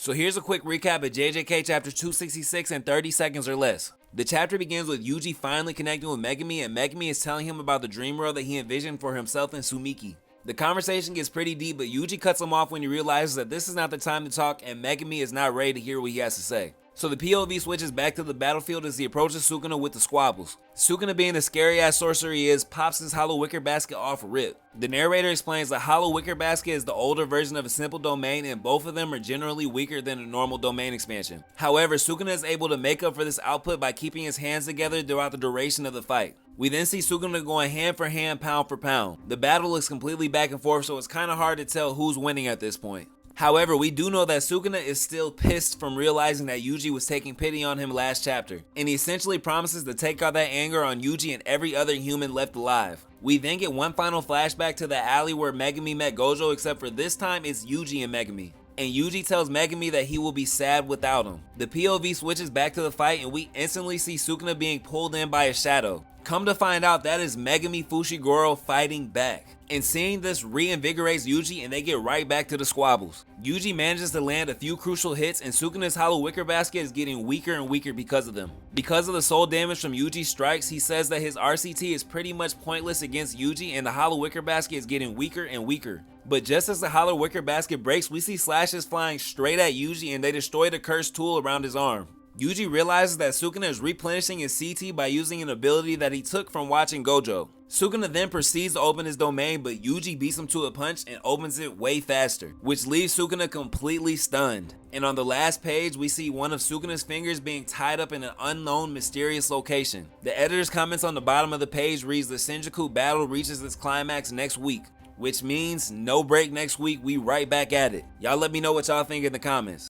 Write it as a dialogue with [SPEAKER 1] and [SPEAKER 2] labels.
[SPEAKER 1] So here's a quick recap of JJK chapter 266 in 30 seconds or less. The chapter begins with Yuji finally connecting with Megumi, and Megumi is telling him about the dream world that he envisioned for himself and Sumiki. The conversation gets pretty deep, but Yuji cuts him off when he realizes that this is not the time to talk and Megumi is not ready to hear what he has to say. So the POV switches back to the battlefield as he approaches Sukuna with the squabbles. Sukuna, being the scary ass sorcerer he is, pops his hollow wicker basket off rip. The narrator explains that hollow wicker basket is the older version of a simple domain, and both of them are generally weaker than a normal domain expansion. However, Sukuna is able to make up for this output by keeping his hands together throughout the duration of the fight. We then see Sukuna going hand for hand, pound for pound. The battle looks completely back and forth, so it's kinda hard to tell who's winning at this point. However, we do know that Sukuna is still pissed from realizing that Yuji was taking pity on him last chapter, and he essentially promises to take out that anger on Yuji and every other human left alive. We then get one final flashback to the alley where Megumi met Gojo, except for this time it's Yuji and Megumi. And Yuji tells Megumi that he will be sad without him. The POV switches back to the fight and we instantly see Sukuna being pulled in by a shadow. Come to find out, that is Megumi Fushiguro fighting back. And seeing this reinvigorates Yuji and they get right back to the squabbles. Yuji manages to land a few crucial hits and Sukuna's hollow wicker basket is getting weaker and weaker because of them. Because of the soul damage from Yuji's strikes, he says that his RCT is pretty much pointless against Yuji and the hollow wicker basket is getting weaker and weaker. But just as the hollow wicker basket breaks, we see slashes flying straight at Yuji and they destroy the cursed tool around his arm. Yuji realizes that Sukuna is replenishing his CT by using an ability that he took from watching Gojo. Sukuna then proceeds to open his domain, but Yuji beats him to a punch and opens it way faster, which leaves Sukuna completely stunned. And on the last page, we see one of Sukuna's fingers being tied up in an unknown mysterious location. The editor's comments on the bottom of the page reads, "The Shinjuku battle reaches its climax next week," which means no break next week, we right back at it. Y'all let me know what y'all think in the comments.